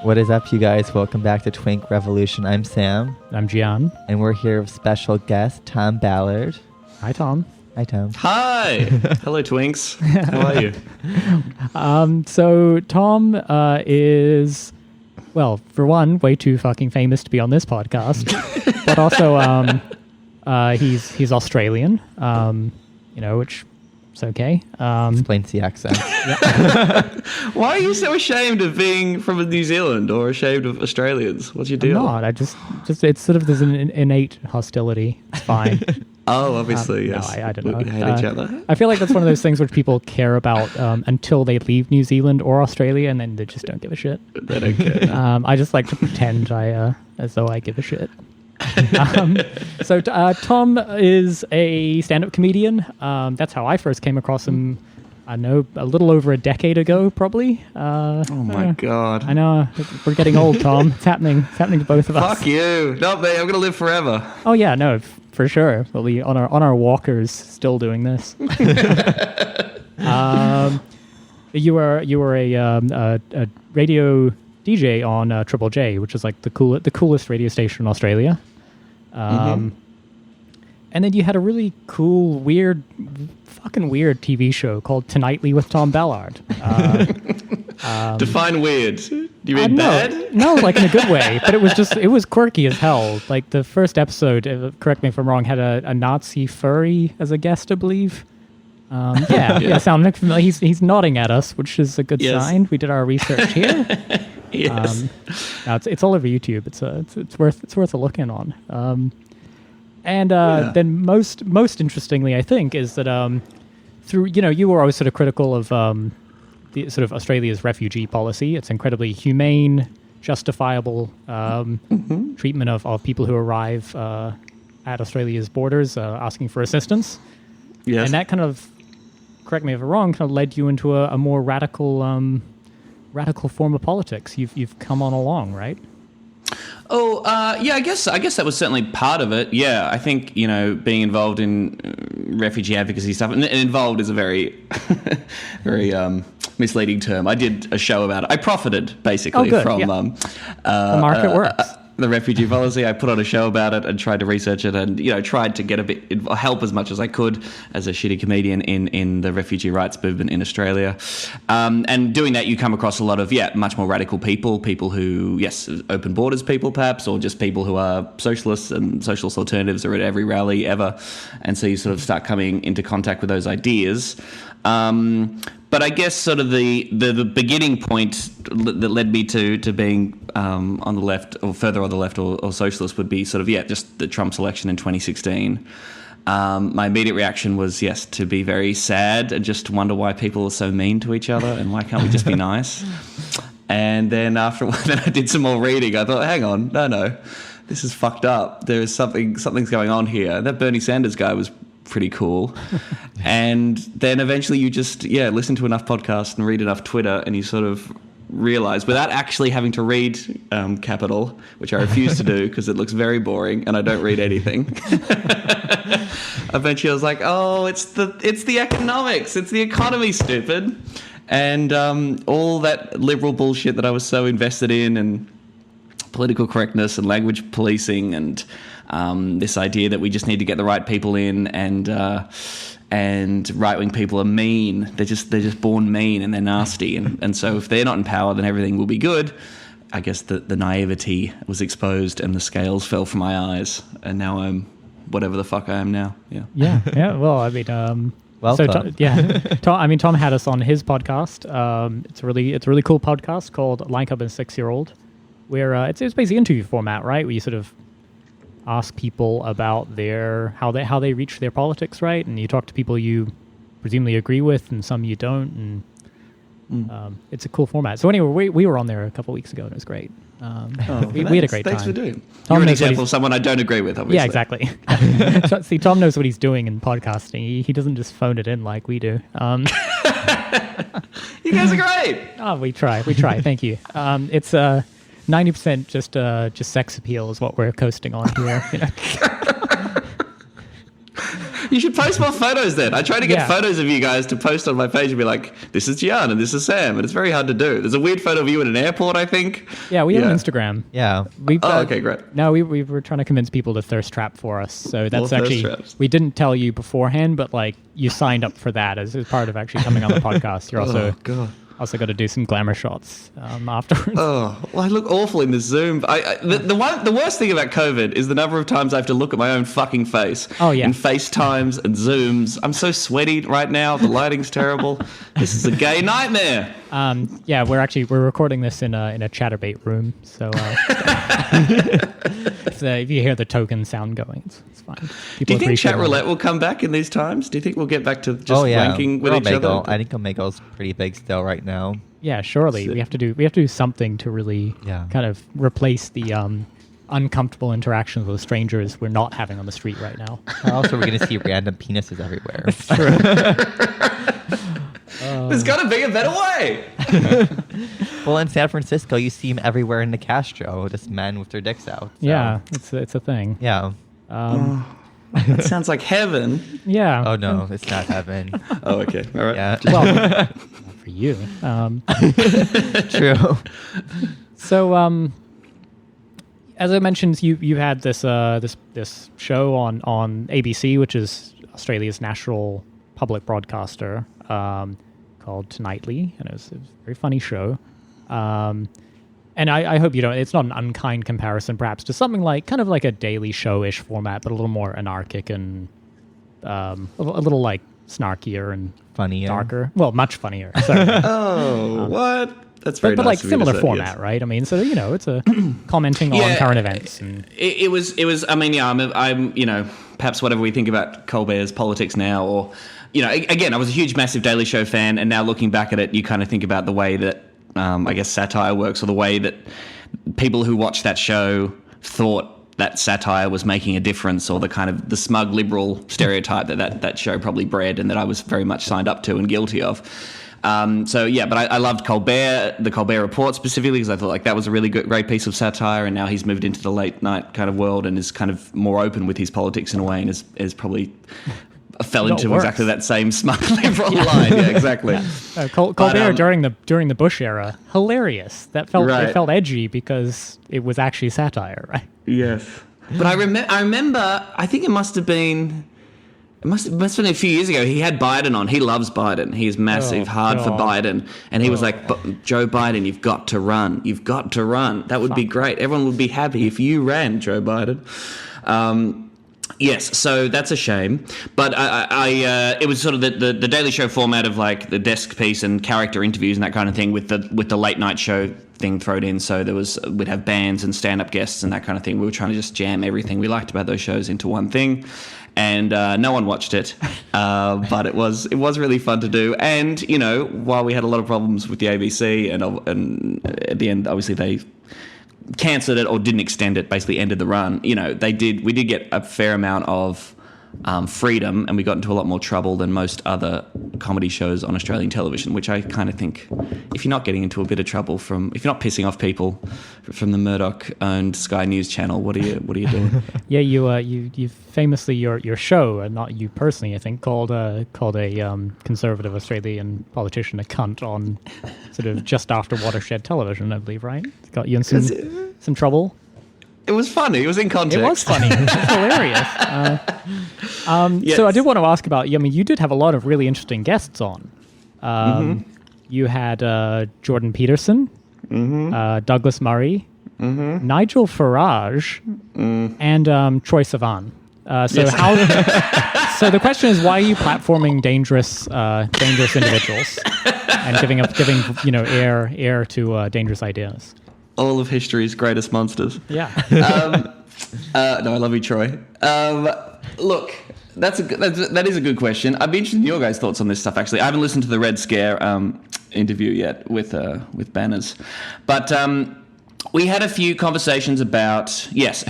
What is up, you guys? Welcome back to Twink Revolution. I'm Sam. I'm Gian. And we're here with special guest, Tom Ballard. Hi, Tom. Hi, Tom. Hi. Hello, Twinks. How are you? So Tom is, well, for one, way too fucking famous to be on this podcast. But also, he's Australian, which is okay. Explains the accent. Why are you so ashamed of being from New Zealand or ashamed of Australians? What's your deal? I'm not. I just it's sort of, there's an innate hostility. It's fine. Oh, obviously, yes. No, I don't know. We hate each other. I feel like that's one of those things which people care about until they leave New Zealand or Australia, and then they just don't give a shit. They don't care. I just like to pretend as though I give a shit. So Tom is a stand-up comedian. That's how I first came across him. I know, a little over a decade ago, probably. Oh my God. I know. We're getting old, Tom. It's happening. It's happening to both of us. Fuck you. Not me. I'm going to live forever. Oh, yeah, no, for sure. We'll be on our walkers still doing this. You were a radio DJ on Triple J, which is like the coolest radio station in Australia. And then you had a really cool, fucking weird TV show called Tonightly with Tom Ballard. Define weird. Do you mean bad? No, like in a good way. But it was quirky as hell. Like the first episode, correct me if I'm wrong, had a Nazi furry as a guest, I believe. Yeah, sound familiar. He's nodding at us, which is a good sign. We did our research here. Yes. No, it's all over YouTube. It's worth a look in on. Then most interestingly, I think, is that through you were always sort of critical of the sort of Australia's refugee policy. It's incredibly humane, justifiable treatment of people who arrive at Australia's borders asking for assistance. Yes. And that kind of, correct me if I'm wrong, kind of led you into a more radical form of politics. You've come on along, right? Oh, yeah, I guess that was certainly part of it. Yeah, I think, being involved in refugee advocacy stuff, and involved is a very, very misleading term. I did a show about it. I profited, basically, from the market works. The refugee policy. I put on a show about it and tried to research it and, tried to get a bit help as much as I could as a shitty comedian in the refugee rights movement in Australia. And doing that, you come across a lot of, much more radical people who, open borders people perhaps, or just people who are socialists, and socialist alternatives are at every rally ever. And so you sort of start coming into contact with those ideas. But I guess sort of the beginning point that led me to being on the left, or further on the left, or socialist, would be sort of, just the Trump's election in 2016. My immediate reaction was, to be very sad and just to wonder why people are so mean to each other and why can't we just be nice? And then then I did some more reading. I thought, hang on, no, this is fucked up. There is something's going on here. That Bernie Sanders guy was pretty cool. And then eventually you just listen to enough podcasts and read enough Twitter, and you sort of realize, without actually having to read Capital, which I refuse to do because it looks very boring and I don't read anything. Eventually I was like, oh, it's the economics, it's the economy, stupid. And all that liberal bullshit that I was so invested in, and political correctness and language policing, and this idea that we just need to get the right people in, and right-wing people are mean. They're just born mean, and they're nasty. And so if they're not in power, then everything will be good. I guess the naivety was exposed and the scales fell from my eyes. And now I'm whatever the fuck I am now. Yeah. Yeah. Well, I mean, welcome. Tom had us on his podcast. It's a really cool podcast called Like Up a 6-Year-Old, where it's basically interview format, right? Where you sort of ask people about how they reach their politics, right? And you talk to people you presumably agree with, and some you don't, and it's a cool format. So anyway, we were on there a couple of weeks ago, and it was great. We had a great time. Thanks for doing. Tom You're an example of someone I don't agree with, obviously. Yeah, exactly. See, Tom knows what he's doing in podcasting. He doesn't just phone it in like we do. You guys are great. Oh, we try. Thank you. It's 90% just sex appeal is what we're coasting on here. You should post more photos then. I try to get photos of you guys to post on my page and be like, this is Gian and this is Sam, and it's very hard to do. There's a weird photo of you at an airport, I think. Yeah, we have an Instagram. Yeah. Okay, great. No, we were trying to convince people to thirst trap for us. So that's actually, we didn't tell you beforehand, but like you signed up for that as part of actually coming on the podcast. You're also... Also got to do some glamour shots afterwards. Oh, well, I look awful in this Zoom. The worst thing about COVID is the number of times I have to look at my own fucking face. Oh, yeah. In FaceTimes and Zooms. I'm so sweaty right now. The lighting's terrible. This is a gay nightmare. Yeah, we're recording this in a Chatterbait room. So if you hear the token sound going, it's fine. Do you think Chat Roulette will come back in these times? Do you think we'll get back to just wanking with each other? I think Omego's pretty big still right now. Yeah, surely we have to do something to really kind of replace the uncomfortable interactions with strangers we're not having on the street right now. Or else we're going to see random penises everywhere. That's true. There's got to be a better way. Well, in San Francisco, you see them everywhere in the Castro, just men with their dicks out. So. Yeah, it's a thing. Yeah. That sounds like heaven. Yeah. Oh, no, it's not heaven. Oh, okay. All right. Yeah. Well, for you. True. So, as I mentioned, you had this show on ABC, which is Australia's national public broadcaster, called Tonightly, and it was a very funny show. And I hope you don't. It's not an unkind comparison, perhaps, to something like kind of like a Daily Show-ish format, but a little more anarchic and a little like snarkier and funnier, darker. Well, much funnier. Sorry. What? That's very but nice like of you similar to say, format, yes. right? I mean, so it's a commenting on current events. And It was. I mean, yeah. I'm. Perhaps whatever we think about Colbert's politics now, or again, I was a huge, massive Daily Show fan, and now looking back at it, you kind of think about the way that I guess satire works, or the way that people who watched that show thought that satire was making a difference, or the kind of the smug liberal stereotype that show probably bred, and that I was very much signed up to and guilty of. But I loved Colbert, the Colbert Report specifically, because I thought like that was a really great piece of satire, and now he's moved into the late night kind of world and is kind of more open with his politics in a way, and is probably fell into exactly that same smug liberal line. Yeah, exactly. Yeah. Colbert during the Bush era, hilarious. It felt edgy because it was actually satire, right? Yes. But I remember. I think it must have been a few years ago. He had Biden on. He loves Biden. He's massive, hard for Biden. And he was like, Joe Biden, you've got to run. You've got to run. That would be great. Everyone would be happy if you ran, Joe Biden. Yes, so that's a shame. But it was sort of the Daily Show format of like the desk piece and character interviews and that kind of thing with the late night show thing thrown in. So we'd have bands and stand-up guests and that kind of thing. We were trying to just jam everything we liked about those shows into one thing. And no one watched it, but it was really fun to do. And while we had a lot of problems with the ABC, and at the end, obviously they cancelled it or didn't extend it, basically ended the run. We did get a fair amount of freedom, and we got into a lot more trouble than most other comedy shows on Australian television, which I kind of think, if you're not getting into a bit of trouble if you're not pissing off people from the Murdoch-owned Sky News channel, what are you doing? Yeah, you famously your show, and not you personally, I think, called a conservative Australian politician a cunt on sort of just after Watershed Television, I believe, right? It's got you in some trouble. It was funny. It was in context. It was funny. It was hilarious. Yes. So I did want to ask about, you did have a lot of really interesting guests on. You had Jordan Peterson, Douglas Murray, Nigel Farage, and Troye Sivan. So the question is, why are you platforming dangerous individuals and giving air to dangerous ideas? All of history's greatest monsters. Yeah. No, I love you, Troy. Look, that is a good question. I'd be interested in your guys' thoughts on this stuff. Actually, I haven't listened to the Red Scare interview yet with Banners, but we had a few conversations about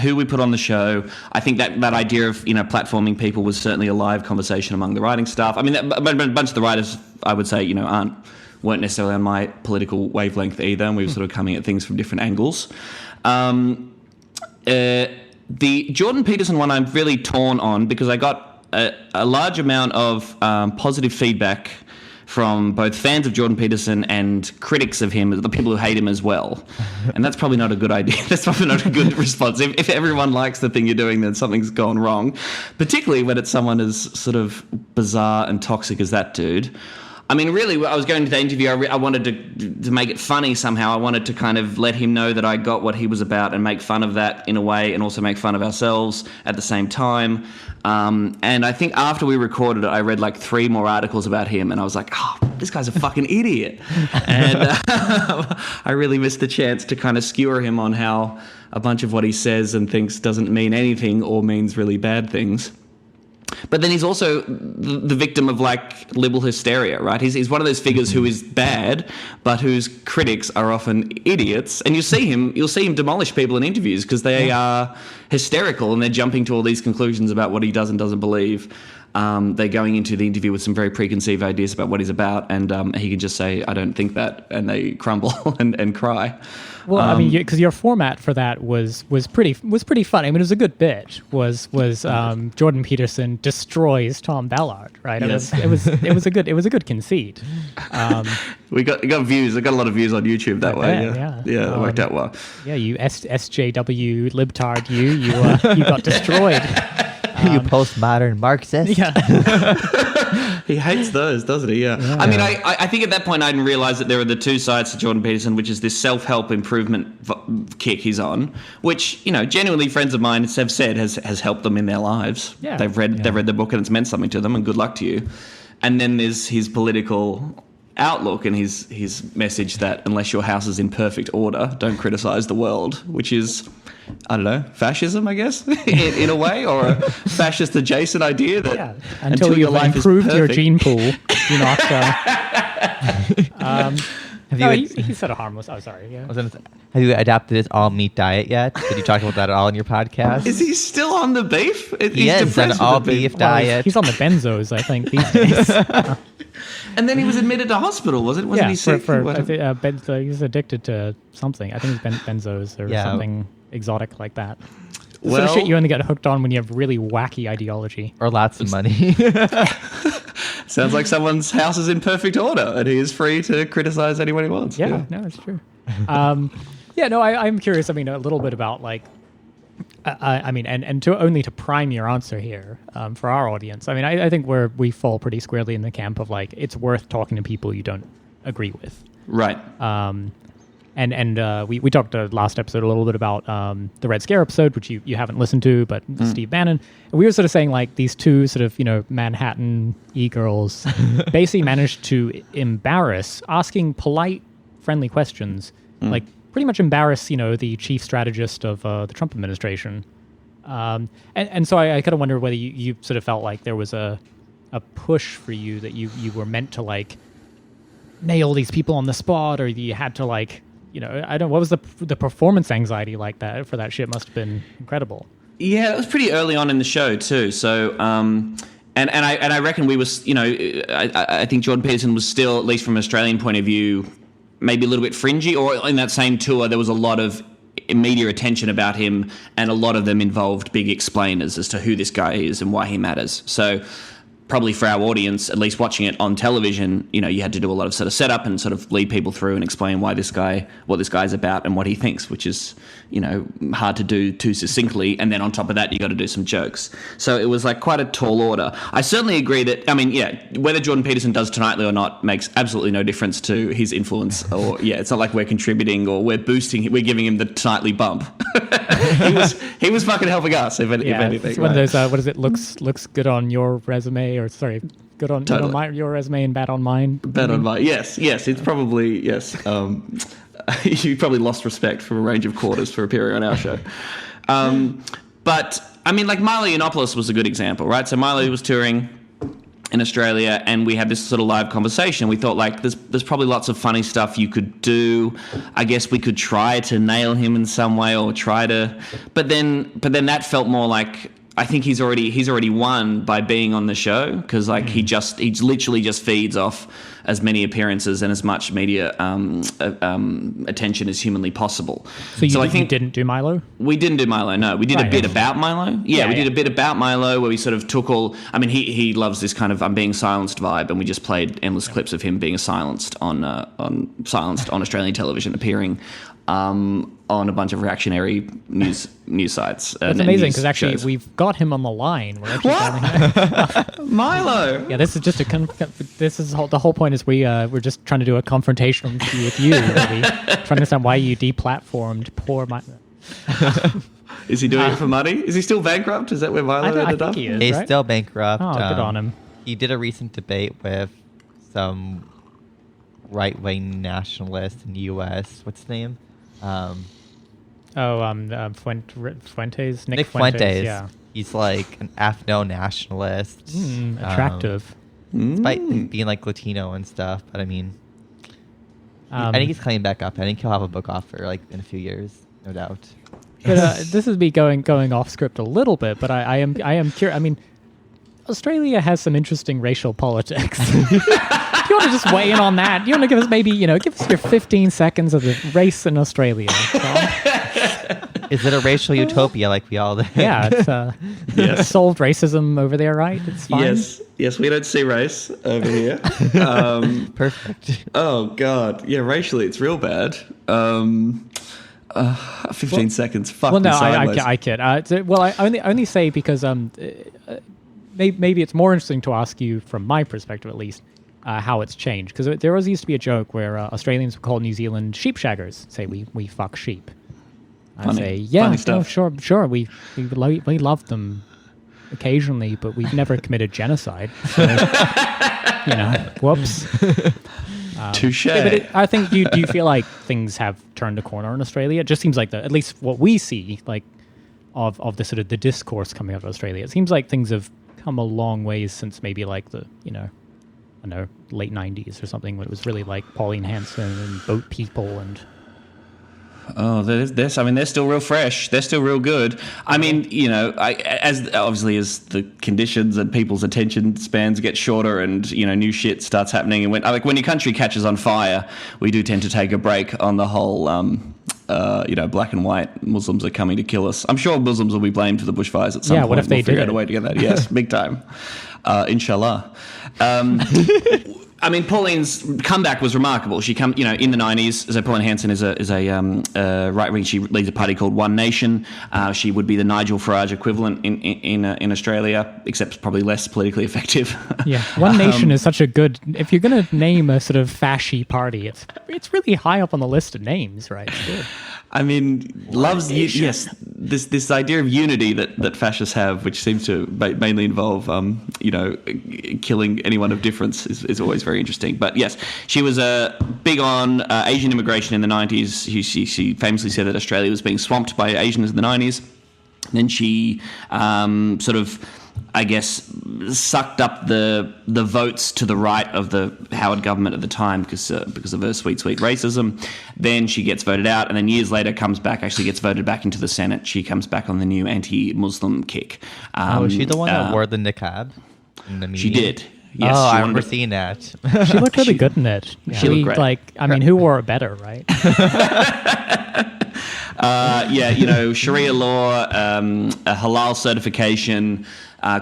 who we put on the show. I think that idea of platforming people was certainly a live conversation among the writing staff. I mean, a bunch of the writers, I would say, weren't necessarily on my political wavelength either, and we were sort of coming at things from different angles. The Jordan Peterson one I'm really torn on, because I got a large amount of positive feedback from both fans of Jordan Peterson and critics of him, the people who hate him as well. And that's probably not a good idea. That's probably not a good response. If everyone likes the thing you're doing, then something's gone wrong, particularly when it's someone as sort of bizarre and toxic as that dude. I mean, really, I was going to the interview, I wanted to make it funny somehow. I wanted to kind of let him know that I got what he was about and make fun of that in a way, and also make fun of ourselves at the same time. And I think after we recorded it, I read like 3 more articles about him, and I was like, oh, this guy's a fucking idiot. And I really missed the chance to kind of skewer him on how a bunch of what he says and thinks doesn't mean anything or means really bad things. But then he's also the victim of like liberal hysteria, right? He's one of those figures who is bad, but whose critics are often idiots. And you'll see him demolish people in interviews because they are hysterical and they're jumping to all these conclusions about what he does and doesn't believe. They're going into the interview with some very preconceived ideas about what he's about, and he can just say, "I don't think that," and they crumble and cry. Well, I mean, because your format for that was pretty funny. I mean, it was a good bit. Was Jordan Peterson destroys Tom Ballard, right? Yes. It was a good conceit. We got views. I got a lot of views on YouTube that way. Yeah, it worked out well. Yeah, you SJW libtard, you got destroyed. You postmodern Marxist. Yeah. He hates those, doesn't he? Yeah. I mean, I think at that point I didn't realise that there are the two sides to Jordan Peterson, which is this self-help improvement kick he's on, which, you know, genuinely friends of mine have said has helped them in their lives. Yeah. They've read the book and it's meant something to them, and good luck to you. And then there's his political outlook and his message that unless your house is in perfect order, don't criticise the world, which is, I don't know, fascism, I guess, in a way, or a fascist adjacent idea that until you've improved your gene pool, you're not. He's sort of harmless. Oh, sorry. Yeah. Have you adopted his all meat diet yet? Did you talk about that at all in your podcast? Is he still on the beef? He is on all beef diet. He's on the benzos, I think, these days. And then he was admitted to hospital, wasn't he sick? He's addicted to something. I think it's benzos or something exotic like that. The sort of shit you only get hooked on when you have really wacky ideology. Or lots of money. Sounds like someone's house is in perfect order and he is free to criticize anyone he wants. Yeah, no, it's true. I'm curious, I mean, a little bit about like, I mean, and to prime your answer here for our audience. I mean, I think we fall pretty squarely in the camp of like, it's worth talking to people you don't agree with. Right. And we talked last episode a little bit about the Red Scare episode, which you haven't listened to, but Steve Bannon. And we were sort of saying like these two sort of, you know, Manhattan e-girls basically managed to asking polite, friendly questions, like pretty much embarrass, you know, the chief strategist of the Trump administration. And so I kind of wonder whether you sort of felt like there was a push for you that you were meant to like nail these people on the spot, or you had to like, you know, I don't. What was the performance anxiety like that for that shit? Must have been incredible. Yeah, it was pretty early on in the show too. So, and I reckon we was, you know, I think Jordan Peterson was still, at least from an Australian point of view, maybe a little bit fringy. Or in that same tour, there was a lot of media attention about him, and a lot of them involved big explainers as to who this guy is and why he matters. So, probably for our audience, at least watching it on television, you know, you had to do a lot of sort of setup and sort of lead people through and explain what this guy's about and what he thinks, which is, you know, hard to do too succinctly. And then on top of that, you got to do some jokes. So it was like quite a tall order. I certainly agree that, I mean, yeah, whether Jordan Peterson does Tonightly or not makes absolutely no difference to his influence. Or, yeah, it's not like we're contributing or we're giving him the Tonightly bump. he was fucking helping us, if anything. It's one of those, what is it, looks good on your resume, or sorry, good on your resume and bad on mine. Bad on mine. Yes. It's probably yes. You probably lost respect from a range of quarters for a period on our show. But I mean, like Milo Yiannopoulos was a good example, right? So Milo was touring in Australia, and we had this sort of live conversation. We thought like, there's probably lots of funny stuff you could do. I guess we could try to nail him in some way, or try to. But then that felt more like I think he's already won by being on the show, because like he literally just feeds off as many appearances and as much media attention as humanly possible. So I think you didn't do Milo? We didn't do Milo. No, we did a bit about Milo. Yeah, we did a bit about Milo where we sort of took all. I mean, he loves this kind of I'm being silenced vibe, and we just played endless clips of him being silenced on Australian television, appearing on a bunch of reactionary news sites. That's amazing, because actually we've got him on the line. We're actually Milo. Yeah, this is just the whole point is we're just trying to do a confrontation with you, really, trying to understand why you deplatformed poor Milo. Is he doing it for money? Is he still bankrupt? Is that where Milo ended up? He is, He's right? still bankrupt. Oh, good on him. He did a recent debate with some right-wing nationalist in the U.S. What's his name? Fuentes? Nick Fuentes. Yeah. He's like an ethno-nationalist. Attractive. Despite being like Latino and stuff. But I mean, I think he's coming back up. I think he'll have a book offer like in a few years, no doubt. But this is me going off script a little bit, but I am curious. I mean, Australia has some interesting racial politics. Do you want to just weigh in on that? Do you want to give us give us your 15 seconds of the race in Australia? Is it a racial utopia like we all do? Yeah, it's solved racism over there, right? It's fine. Yes, we don't see race over here. Perfect. Oh God, yeah, racially it's real bad. 15 seconds. Fuck. Well, no, I kid. I only say because maybe it's more interesting to ask you from my perspective, at least, how it's changed. Because there always used to be a joke where Australians would call New Zealand sheep shaggers. Say we fuck sheep. I say, yeah, no, sure. We love them occasionally, but we've never committed genocide. So, whoops. Touche. Yeah, but I think, do you feel like things have turned a corner in Australia? It just seems like at least what we see, like of the sort of the discourse coming out of Australia, it seems like things have come a long ways since maybe like the late 90s or something, when it was really like Pauline Hanson and boat people and. Oh, I mean, they're still real fresh. They're still real good. I mean, as the conditions and people's attention spans get shorter, and new shit starts happening, and when your country catches on fire, we do tend to take a break on the whole. Black and white Muslims are coming to kill us. I'm sure Muslims will be blamed for the bushfires at some point. What if they figure out a way to get that? Yes, big time. Inshallah. I mean, Pauline's comeback was remarkable. She in the 90s. So Pauline Hanson is a right wing. She leads a party called One Nation. She would be the Nigel Farage equivalent in Australia, except probably less politically effective. Yeah, One Nation is such a good. If you're going to name a sort of fasci party, it's really high up on the list of names, right? It's good. I mean, yes, this idea of unity that fascists have, which seems to mainly involve, killing anyone of difference, is always very interesting. But yes, she was big on Asian immigration in the 90s. She famously said that Australia was being swamped by Asians in the 90s. Then she sort of, I guess, sucked up the votes to the right of the Howard government at the time because of her sweet racism. Then she gets voted out, and then years later actually gets voted back into the Senate. She comes back on the new anti-Muslim kick. Is she the one that wore the niqab in the media? She did. Yes, I remember seeing that. She looked really good in it. Yeah. She looked great. Who wore it better, right? Sharia law, a halal certification,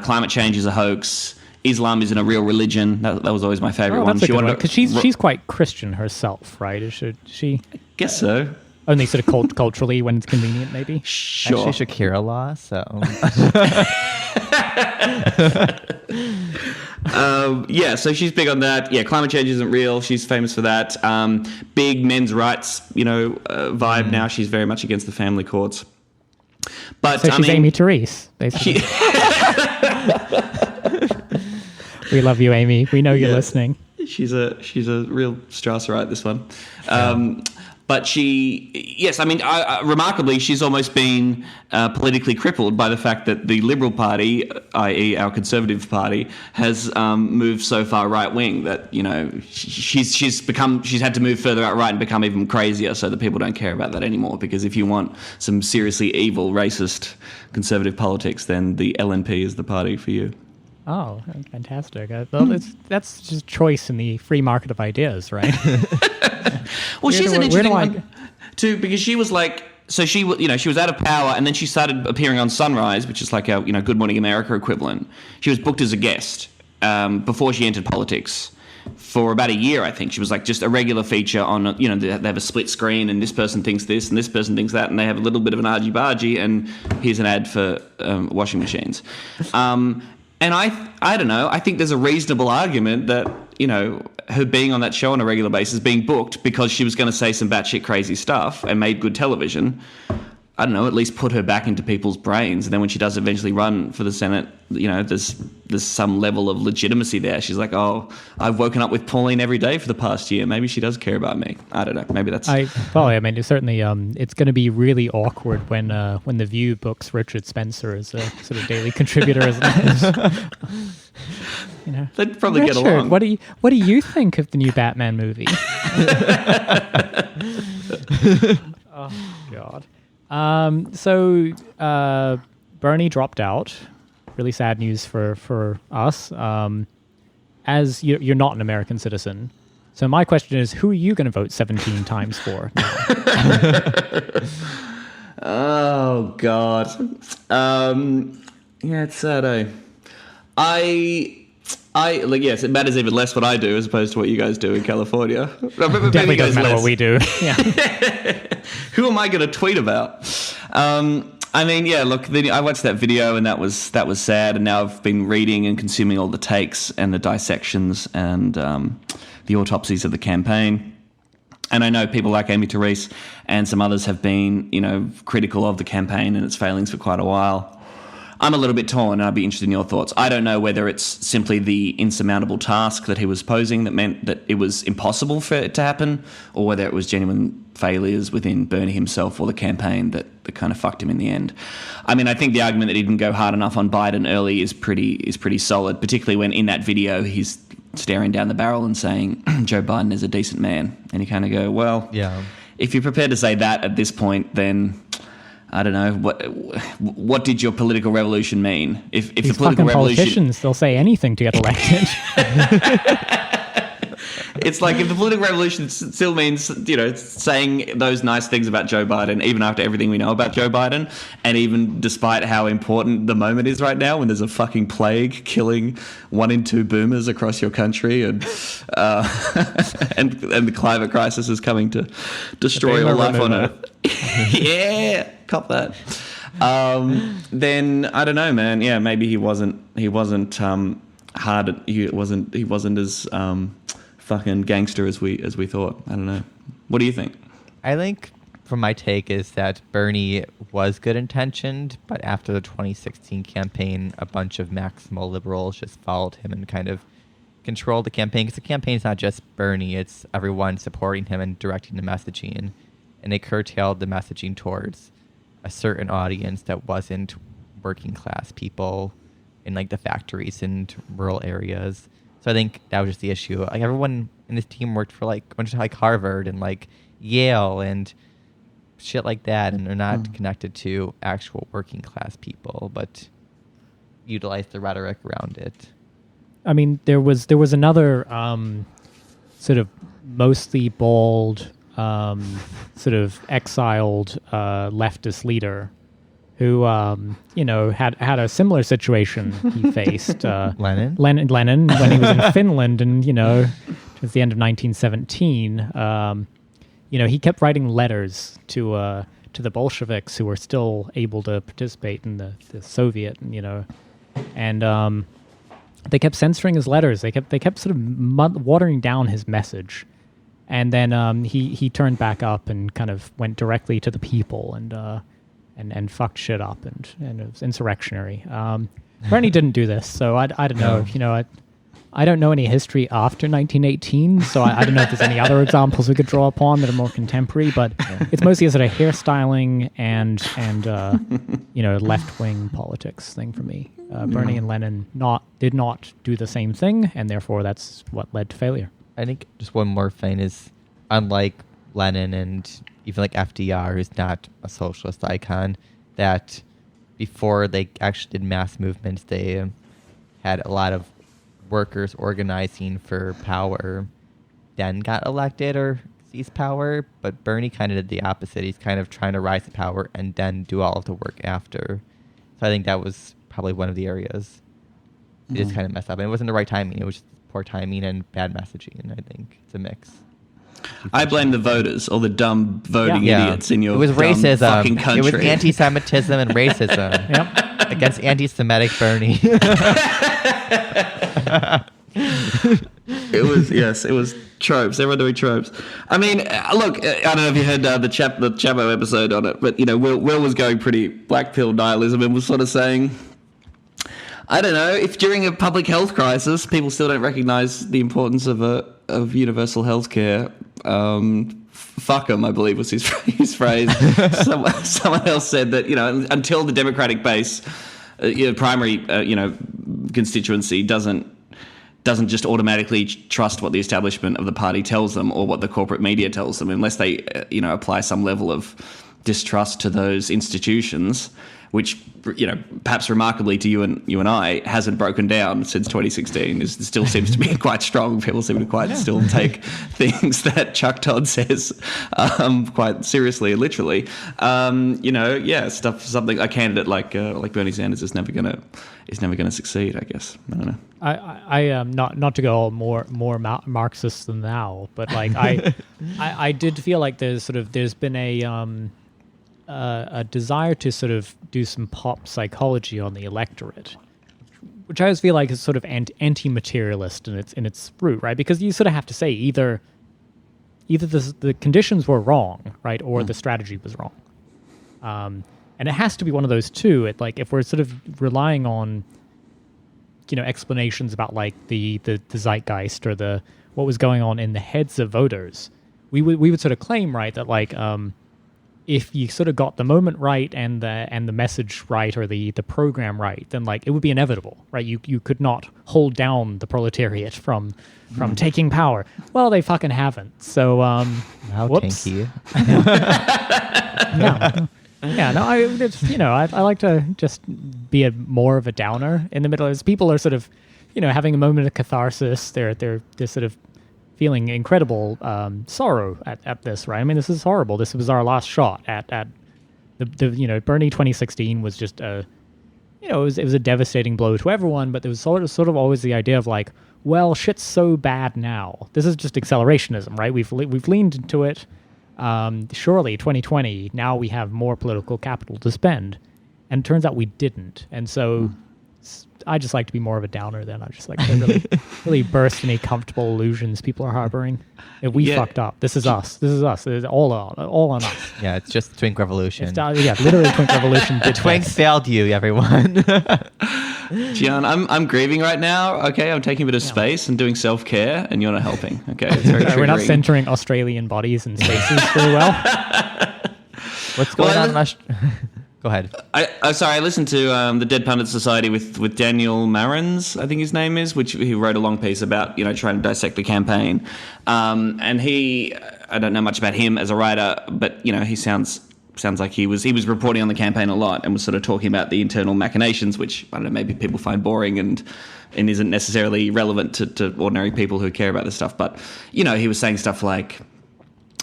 climate change is a hoax, Islam isn't a real religion. That was always my favorite one. That's a good one, because she's quite Christian herself, right? Is she? I guess so. Only sort of culturally when it's convenient, maybe. Sure. Actually, Shakira law, so. So she's big on that. Yeah, climate change isn't real. She's famous for that. Big men's rights, vibe now. She's very much against the family courts. But so she's Amy Therese, basically. We love you, Amy. We know you're listening. She's a real Strasserite, this one. But yes, I mean, remarkably, she's almost been politically crippled by the fact that the Liberal Party, i.e. our Conservative Party, has moved so far right-wing that, she's had to move further out right and become even crazier so that people don't care about that anymore. Because if you want some seriously evil, racist, conservative politics, then the LNP is the party for you. Oh, fantastic. That's just choice in the free market of ideas, right? Well, she's an interesting one too, because she was like, so she was out of power, and then she started appearing on Sunrise, which is like our Good Morning America equivalent. She was booked as a guest before she entered politics for about a year, I think. She was like just a regular feature on, they have a split screen, and this person thinks this and this person thinks that, and they have a little bit of an argy-bargy, and here's an ad for washing machines. And I don't know, I think there's a reasonable argument that, her being on that show on a regular basis, being booked because she was going to say some batshit crazy stuff and made good television, I don't know, at least put her back into people's brains. And then when she does eventually run for the Senate, there's some level of legitimacy there. She's like, oh, I've woken up with Pauline every day for the past year. Maybe she does care about me. I don't know. Maybe that's... it's certainly, it's going to be really awkward when The View books Richard Spencer as a sort of daily contributor. They'd probably Richard, get along. What do you think of the new Batman movie? Oh, God. So Bernie dropped out. Really sad news for us. As you're not an American citizen. So my question is, who are you going to vote 17 times for now? Oh, God. Yeah, it's sad, eh? Yes, it matters even less what I do as opposed to what you guys do in California. Definitely doesn't matter what we do. Yeah. Who am I going to tweet about? I watched that video and that was sad, and now I've been reading and consuming all the takes and the dissections and the autopsies of the campaign. And I know people like Amy Therese and some others have been, critical of the campaign and its failings for quite a while. I'm a little bit torn, and I'd be interested in your thoughts. I don't know whether it's simply the insurmountable task that he was posing that meant that it was impossible for it to happen, or whether it was genuine failures within Bernie himself or the campaign that kind of fucked him in the end. I mean, I think the argument that he didn't go hard enough on Biden early is pretty solid, particularly when in that video he's staring down the barrel and saying, Joe Biden is a decent man. And you kind of go, well, yeah. If you're prepared to say that at this point, then... I don't know, what did your political revolution mean? If These the political revolution, politicians, they'll say anything to get elected. It's like if the political revolution still means, saying those nice things about Joe Biden, even after everything we know about Joe Biden, and even despite how important the moment is right now when there's a fucking plague killing 1 in 2 boomers across your country, and and the climate crisis is coming to destroy all life on Earth. Yeah, cop that. Then I don't know, man. Yeah, maybe he wasn't hard. He wasn't as fucking gangster as we thought. I don't know. What do you think? I think, from my take, is that Bernie was good intentioned, but after the 2016 campaign, a bunch of maximal liberals just followed him and kind of controlled the campaign. Because the campaign's not just Bernie; it's everyone supporting him and directing the messaging, and they curtailed the messaging towards a certain audience that wasn't working class people in like the factories and rural areas. So I think that was just the issue. Like everyone in this team worked for went to Harvard and like Yale and shit like that, and they're not connected to actual working class people, but utilize the rhetoric around it. I mean, there was another sort of mostly bald, sort of exiled leftist leader who, had a similar situation he faced. Lenin when he was in Finland, and towards the end of 1917, he kept writing letters to the Bolsheviks who were still able to participate in the Soviet, and they kept censoring his letters. They kept sort of watering down his message. And then he turned back up and kind of went directly to the people and fucked shit up, and it was insurrectionary. Bernie didn't do this, so I don't know. I don't know any history after 1918, so I don't know if there's any other examples we could draw upon that are more contemporary, but it's mostly a sort of hairstyling and left-wing politics thing for me. Bernie and Lenin did not do the same thing, and therefore that's what led to failure. I think just one more thing is, unlike Lenin and even like FDR, who's not a socialist icon, that before they actually did mass movements, they had a lot of workers organizing for power, then got elected or seized power. But Bernie kind of did the opposite. He's kind of trying to rise to power and then do all of the work after. So I think that was probably one of the areas it just kind of messed up. And it wasn't the right timing. It was just poor timing and bad messaging. And I think it's a mix. I blame the voters, or the dumb voting idiots in your it was racism. Fucking country. It was anti-Semitism and racism against anti-Semitic Bernie. It was tropes. Everyone doing tropes. I mean, look, I don't know if you heard the Chabo episode on it, but Will was going pretty black pill nihilism and was sort of saying, I don't know, if during a public health crisis people still don't recognise the importance of universal health care, fuck 'em, I believe was his phrase. Someone else said that, until the Democratic base, primary, constituency doesn't just automatically trust what the establishment of the party tells them or what the corporate media tells them, unless they, apply some level of distrust to those institutions, which, perhaps remarkably to you and I, hasn't broken down since 2016. It still seems to be quite strong. People seem to still take things that Chuck Todd says quite seriously and literally. Something a candidate like Bernie Sanders is never gonna succeed, I guess. I don't know. I am not to go more Marxist than thou, but I did feel like there's been a desire to sort of do some pop psychology on the electorate, which I always feel like is sort of anti-materialist in its root, right? Because you sort of have to say either the conditions were wrong, right, or the strategy was wrong, and it has to be one of those two. If we're sort of relying on explanations about the zeitgeist or what was going on in the heads of voters, we would sort of claim, right, that if you sort of got the moment right and the message right or the program right, then it would be inevitable, right? You could not hold down the proletariat from taking power. Well, they fucking haven't. So whoops. Tanky. I like to just be more of a downer in the middle. As people are sort of having a moment of catharsis, they're sort of feeling incredible sorrow at this, right? I mean, this is horrible. This was our last shot at the Bernie 2016 was just it was a devastating blow to everyone, but there was sort of always the idea of well, shit's so bad now. This is just accelerationism, right? We've leaned into it. Surely 2020, now we have more political capital to spend, and it turns out we didn't. And so I just like to be more of a downer then. I just like to really burst any comfortable illusions people are harboring. If we fucked up, this is us. This is us. It's all on us. Yeah, it's just Twink Revolution. Literally Twink Revolution. The Twinks failed you, everyone. Gian, I'm grieving right now. Okay, I'm taking a bit of space and doing self-care, and you're not helping. Okay, it's very triggering. We're not centering Australian bodies and spaces very well. What's going on? Go ahead. I listened to the Dead Pundit Society with Daniel Marans, I think his name is, which he wrote a long piece about, trying to dissect the campaign. And I don't know much about him as a writer, but he sounds like he was reporting on the campaign a lot and was sort of talking about the internal machinations, which I don't know, maybe people find boring and isn't necessarily relevant to ordinary people who care about this stuff. But he was saying stuff like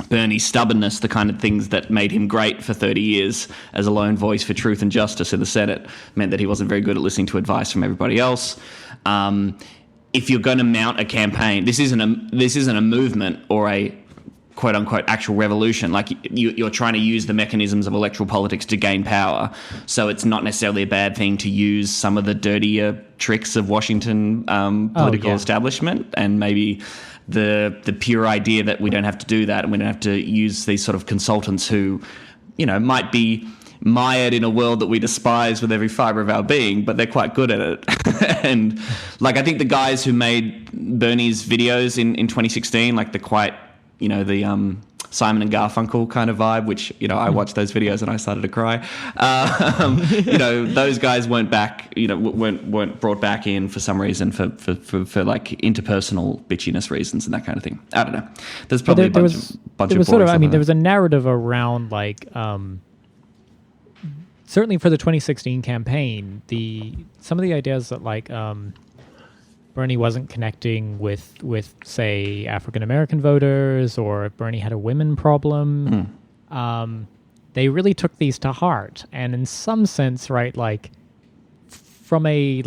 Bernie's stubbornness, the kind of things that made him great for 30 years as a lone voice for truth and justice in the Senate, meant that he wasn't very good at listening to advice from everybody else. If you're going to mount a campaign, this isn't a movement or a quote unquote actual revolution. You're trying to use the mechanisms of electoral politics to gain power. So it's not necessarily a bad thing to use some of the dirtier tricks of Washington political establishment, and maybe the pure idea that we don't have to do that and we don't have to use these sort of consultants who, might be mired in a world that we despise with every fiber of our being, but they're quite good at it. And like, I think the guys who made Bernie's videos in 2016, like the quite, the Simon and Garfunkel kind of vibe, which, I watched those videos and I started to cry. Those guys weren't brought back in for some reason for like interpersonal bitchiness reasons and that kind of thing. I don't know. There's probably a bunch of there was a narrative around like, certainly for the 2016 campaign, some of the ideas that like, Bernie wasn't connecting with say African American voters, or if Bernie had a women problem. They really took these to heart, and in some sense, right, like from a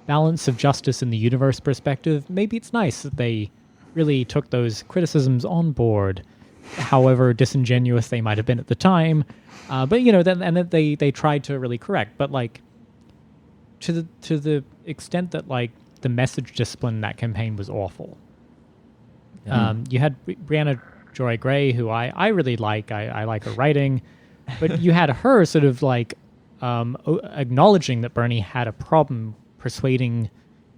balance of justice in the universe perspective, maybe it's nice that they really took those criticisms on board, however disingenuous they might have been at the time. But then they tried to really correct, but like. To the extent that like the message discipline in that campaign was awful. You had Brianna Joy Gray, who I really like. I like her writing, but you had her sort of like acknowledging that Bernie had a problem persuading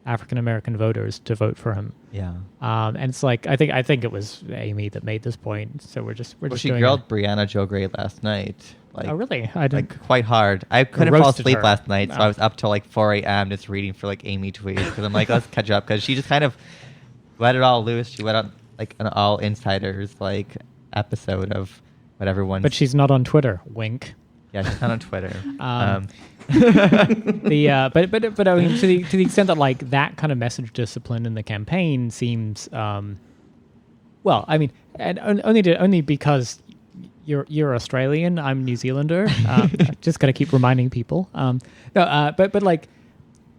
African American voters to vote for him. Yeah. And it's like I think it was Amy that made this point. So we're just she grilled Brianna Joy Gray last night. Like, oh really? I didn't. Like quite hard. I couldn't fall asleep her. last night, so I was up till like 4 a.m. just reading for like Amy tweets because I'm like, let's catch up, because she just kind of let it all loose. She let out like an all insiders like episode of what everyone's. But she's not on Twitter. Wink. Yeah, she's not on Twitter. But I mean, to the extent that like that kind of message discipline in the campaign seems, well, I mean, and only because you're Australian, I'm New Zealander. Just gotta keep reminding people. But like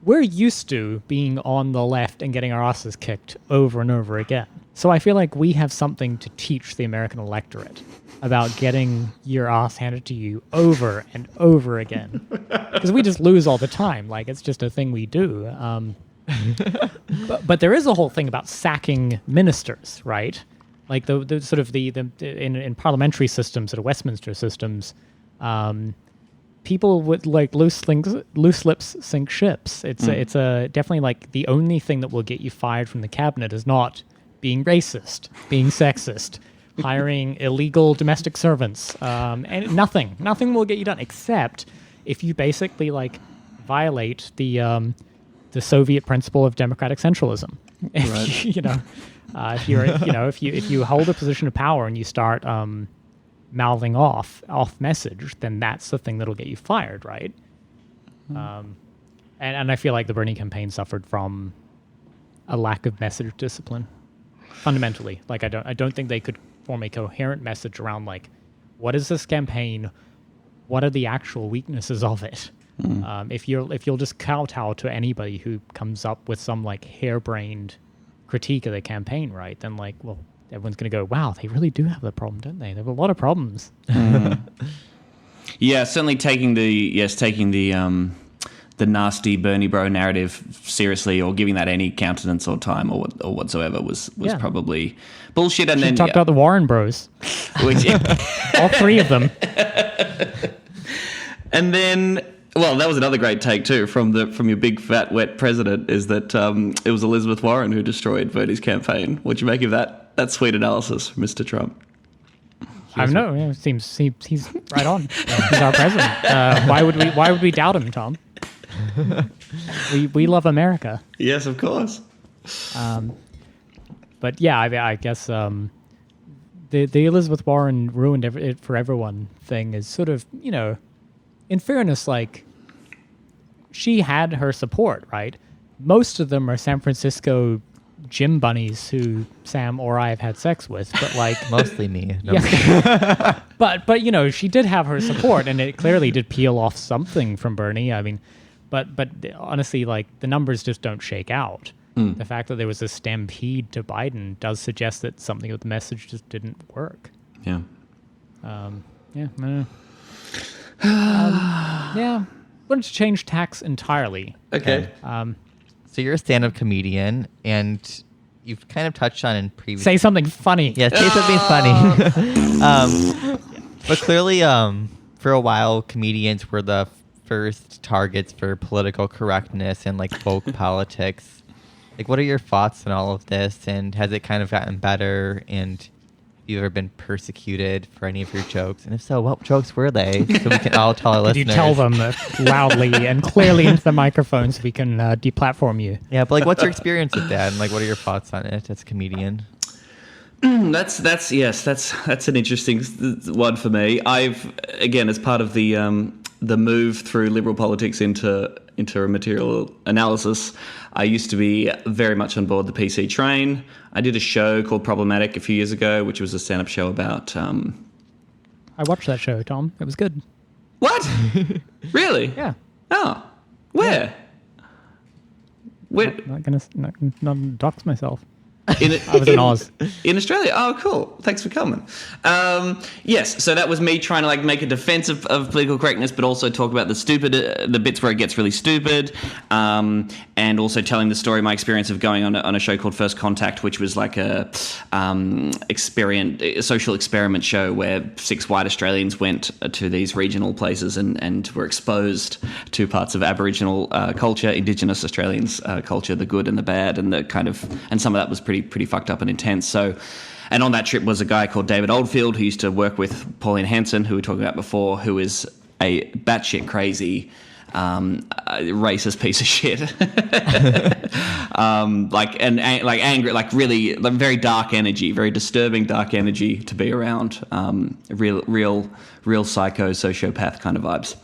we're used to being on the left and getting our asses kicked over and over again. So I feel like we have something to teach the American electorate about getting your ass handed to you over and over again, because we just lose all the time. Like it's just a thing we do. But there is a whole thing about sacking ministers, right? Like the sort of the in parliamentary systems or Westminster systems, people with like loose lips sink ships. It's definitely like the only thing that will get you fired from the cabinet is not being racist, being sexist, hiring illegal domestic servants, and nothing will get you done except if you basically like violate the Soviet principle of democratic centralism. Right. If you hold a position of power and you start mouthing off message, then that's the thing that'll get you fired, right? And I feel like the Bernie campaign suffered from a lack of message discipline, fundamentally. Like I don't think they could form a coherent message around like, what is this campaign? What are the actual weaknesses of it? If you'll just kowtow to anybody who comes up with some like harebrained critique of the campaign, right? Then like, well, everyone's going to go, wow, they really do have the problem, don't they? They have a lot of problems. Yeah, certainly taking the nasty Bernie bro narrative seriously, or giving that any countenance or time or whatsoever was probably bullshit. And then talked about the Warren Bros, all three of them. And then, well, that was another great take too from your big fat wet president, is that it was Elizabeth Warren who destroyed Bernie's campaign. What'd you make of that sweet analysis, Mr. Trump? I don't know. It seems he's right on. He's our president. Why would we doubt him, Tom? We love America. Yes, of course. But yeah, I guess the Elizabeth Warren ruined it for everyone thing is sort of, in fairness, like she had her support, right? Most of them are San Francisco gym bunnies who Sam or I have had sex with, but like mostly me. No. Yeah. but she did have her support, and it clearly did peel off something from Bernie. I mean, but honestly, like the numbers just don't shake out. The fact that there was a stampede to Biden does suggest that something with the message just didn't work. Yeah. Yeah. Wanted to change tax entirely. Okay. So you're a stand-up comedian, and you've kind of touched on in previous... Say something funny. Yeah, say something funny. But clearly, for a while, comedians were the first targets for political correctness and like woke politics. Like, what are your thoughts on all of this? And has it kind of gotten better? And have you ever been persecuted for any of your jokes? And if so, what jokes were they? So we can all tell our Could listeners. you tell them loudly and clearly into the microphone so we can deplatform you? Yeah, but like, what's your experience with that? And like, what are your thoughts on it as a comedian? That's an interesting one for me. I've, again, as part of the move through liberal politics into a material analysis, I used to be very much on board the PC train. I did a show called Problematic a few years ago, which was a stand-up show about... I watched that show, Tom. It was good. What? Really? Yeah. Oh. Where? Where? Not gonna not dox myself. I was in Oz. In Australia. Oh, cool. Thanks for coming. Yes, so that was me trying to like make a defense of political correctness, but also talk about the bits where it gets really stupid, and also telling the story, my experience of going on a show called First Contact, which was like a social experiment show where 6 white Australians went to these regional places and were exposed to parts of Aboriginal culture, Indigenous Australians culture, the good and the bad, and some of that was pretty fucked up and intense. So, and on that trip was a guy called David Oldfield who used to work with Pauline Hanson, who we were talking about before, who is a batshit crazy racist piece of shit. Angry, like really like very dark energy, very disturbing dark energy to be around. Real psycho sociopath kind of vibes.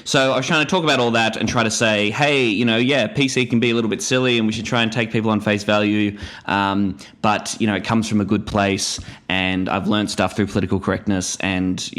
So I was trying to talk about all that and try to say, hey, PC can be a little bit silly and we should try and take people on face value. But it comes from a good place, and I've learned stuff through political correctness, and,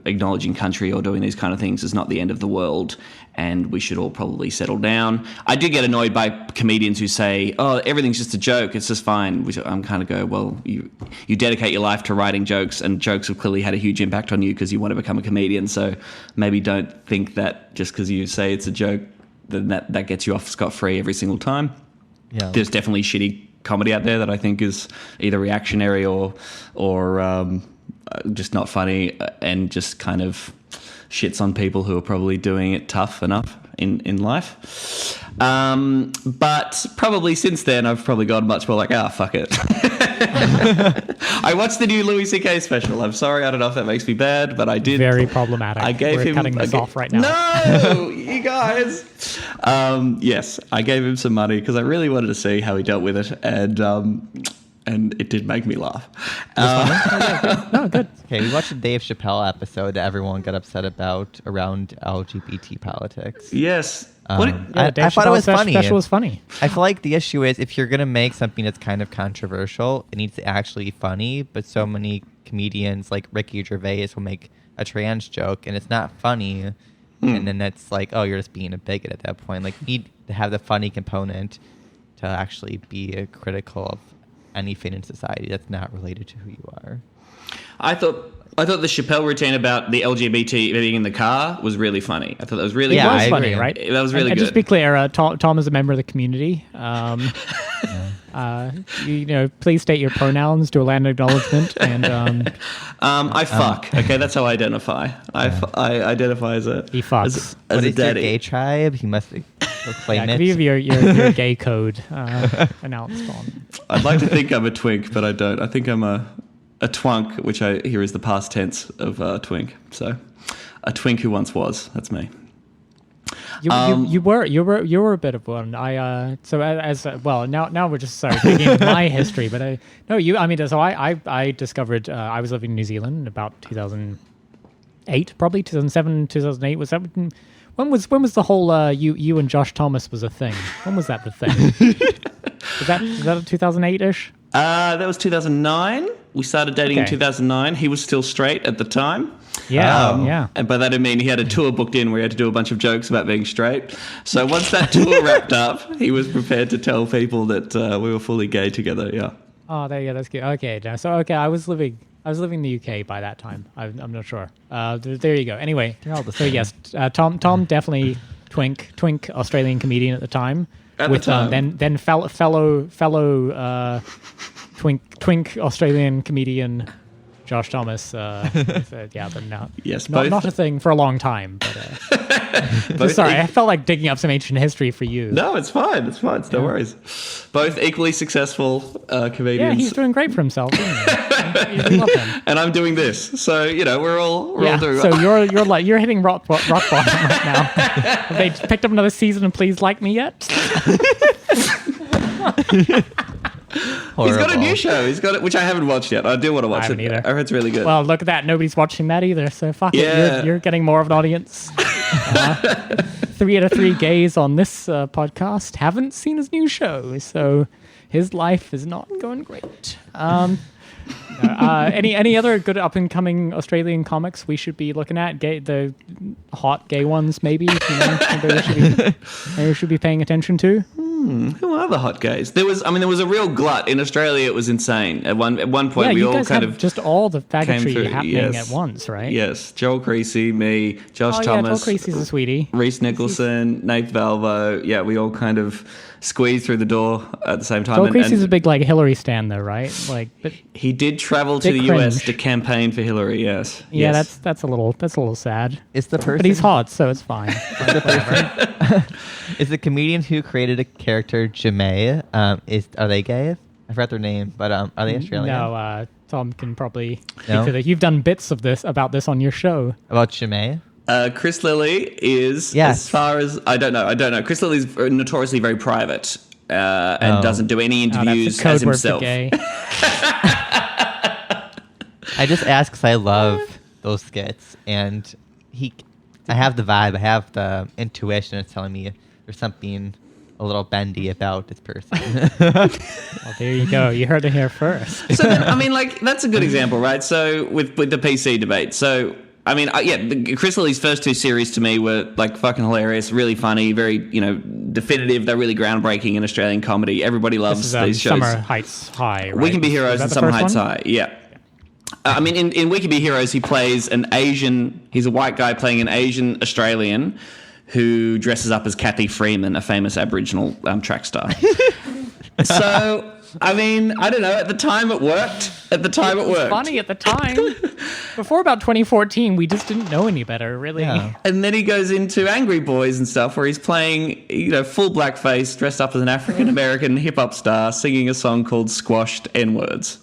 acknowledging country or doing these kind of things is not the end of the world, and we should all probably settle down. I do get annoyed by comedians who say, oh, everything's just a joke, it's just fine, which I'm kind of go, well, you dedicate your life to writing jokes, and jokes have clearly had a huge impact on you because you want to become a comedian, so maybe don't think that just because you say it's a joke, then that gets you off scot-free every single time. Yeah. There's definitely shitty comedy out there that I think is either reactionary or just not funny, and just kind of shits on people who are probably doing it tough enough in life. But probably since then, I've probably gone much more like, fuck it. I watched the new Louis C.K. special. I'm sorry, I don't know if that makes me bad, but I did. Very problematic. We're cutting this off right now. No, you guys. Yes, I gave him some money because I really wanted to see how he dealt with it, and it did make me laugh. No, good. Okay, we watched a Dave Chappelle episode that everyone got upset about around LGBT politics. Yes. I thought it was funny. Special was funny. I feel like the issue is if you're going to make something that's kind of controversial, it needs to actually be funny, but so many comedians like Ricky Gervais will make a trans joke and it's not funny, and then that's like, oh, you're just being a bigot at that point. Like, you need to have the funny component to actually be critical of anything in society that's not related to who you are. I thought the Chappelle routine about the LGBT being in the car was really funny. I thought that was really good. It was I funny, agree. right? That was really good. And just to be clear, Tom is a member of the community. Please state your pronouns, do a land acknowledgement, and I fuck. Okay, that's how I identify. I identify as a he fucks. as a is daddy. your gay tribe? He must proclaim it. Give your gay code announced on. I'd like to think I'm a twink, but I don't. I think I'm a twunk, which I hear is the past tense of twink. So, a twink who once was. That's me. You were a bit of one. Now we're just digging into my history, but I discovered I was living in New Zealand in about 2008, probably 2007, 2008. Was that when was the whole you and Josh Thomas was a thing? When was that the thing? Was that 2008-ish? That was 2009. We started dating in 2009. He was still straight at the time. Yeah. And by that I mean he had a tour booked in where he had to do a bunch of jokes about being straight. So once that tour wrapped up, he was prepared to tell people that we were fully gay together. Yeah. Oh, there you go. That's good. Okay. I was living in the UK by that time. I'm not sure. There you go. Anyway, so yes, Tom definitely twink Australian comedian at the time. Then fellow twink Australian comedian Josh Thomas said, yeah, but no, Yes, not a thing for a long time. But sorry, I felt like digging up some ancient history for you. No, it's fine. It's fine. No worries. Both equally successful comedians. Yeah, he's doing great for himself. Isn't he? You love him. And I'm doing this, so we're all doing. So you're hitting rock bottom right now. Have they picked up another season and Please Like Me yet? He's got a new show. He's got it, which I haven't watched yet. I do want to watch it. Either. I heard it's really good. Well, look at that. Nobody's watching that either. So fuck it. You're getting more of an audience. 3 out of 3 gays on this podcast haven't seen his new show, so his life is not going great. Any other good up and coming Australian comics we should be looking at? The hot gay ones, maybe. Maybe we should be paying attention to. Who are the hot gays? There was a real glut in Australia. It was insane. At one point, we you all guys kind had of just all the faggotry happening yes. at once, right? Yes, Joel Creasy, me, Josh Thomas, Joel Creasy's a sweetie. Reece Nicholson, Nate Valvo. Yeah, we all kind of squeezed through the door at the same time. Joel Creasy's a big Hillary stan, though, right? But he did travel to the US to campaign for Hillary. Yes. Yeah, yes. that's a little sad. Is the person? But he's hot, so it's fine. Is the comedian who created a character Jemay? Are they gay? I forgot their name, but are they Australian? No, Tom can probably speak to that. You've done bits of about this on your show. About Jemay? Chris Lilly is, as far as I don't know. Chris Lilly's notoriously very private and doesn't do any interviews that's as a code himself. Word for gay. I just ask because I love those skits, and I have the vibe, I have the intuition. It's telling me there's something a little bendy about this person. Well, there you go. You heard it here first. So that's a good example, right? So with the PC debate. So Chris Lilly's first 2 series to me were fucking hilarious, really funny, very definitive. They're really groundbreaking in Australian comedy. Everybody loves these shows. Summer Heights High. Right? We Can Be Heroes and Summer Heights High. Yeah. In We Can Be Heroes, he plays he's a white guy playing an Asian Australian who dresses up as Kathy Freeman, a famous Aboriginal track star. So, I don't know. At the time, it worked. It worked. Funny at the time. Before about 2014, we just didn't know any better, really. Yeah. And then he goes into Angry Boys and stuff, where he's playing, full blackface, dressed up as an African American hip hop star, singing a song called "Squashed N-Words."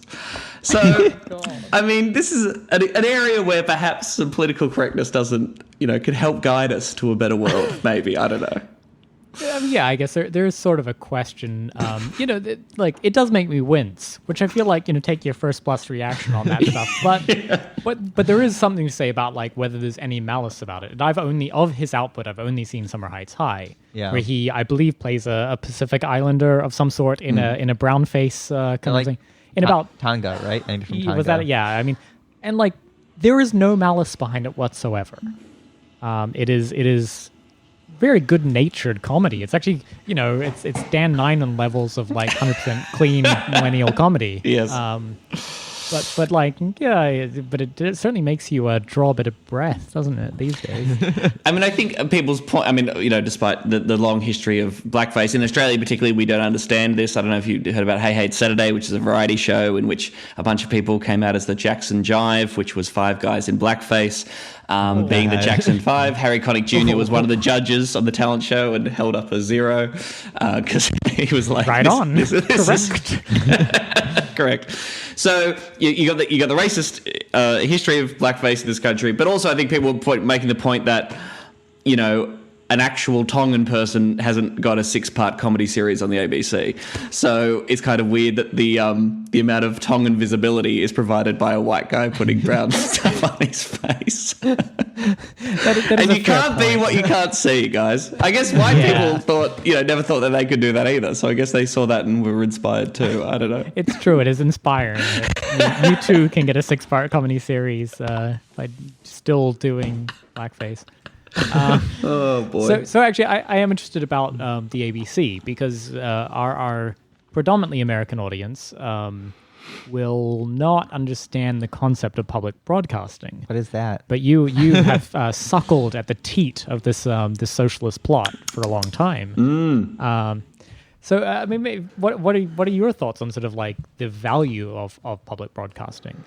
So, this is an area where perhaps some political correctness doesn't, could help guide us to a better world. Maybe, I don't know. Yeah, I guess there's sort of a question. It does make me wince, which I feel like take your first plus reaction on that stuff. But there is something to say about whether there's any malice about it. And I've only seen Summer Heights High, where he, I believe, plays a Pacific Islander of some sort in a brown face kind of thing. In about Tonga, right? And from Tonga. Was that? Yeah, and there is no malice behind it whatsoever. It is very good-natured comedy. It's actually, it's Dan Ninen levels of 100% clean millennial comedy. Yes. But it certainly makes you draw a bit of breath, doesn't it, these days? I think people's point, despite the long history of blackface, in Australia particularly, we don't understand this. I don't know if you heard about Hey Hey It's Saturday, which is a variety show in which a bunch of people came out as the Jackson Jive, which was 5 guys in blackface. Being the Jackson 5. Harry Connick Jr. was one of the judges on the talent show and held up a 0 because he was like, right on. Correct. Correct. So you got the racist history of blackface in this country, but also I think people were making the point that an actual Tongan person hasn't got a 6-part comedy series on the ABC. So it's kind of weird that the amount of Tongan visibility is provided by a white guy putting brown stuff on his face. And you can't be what you can't see, guys. I guess white people never thought that they could do that either. So I guess they saw that and were inspired too. I don't know. It's true. It is inspiring. You too can get a 6-part comedy series by still doing blackface. Oh boy! So actually, I am interested about the ABC because our predominantly American audience will not understand the concept of public broadcasting. What is that? But you have suckled at the teat of this socialist plot for a long time. So maybe, what are your thoughts on sort of the value of public broadcasting?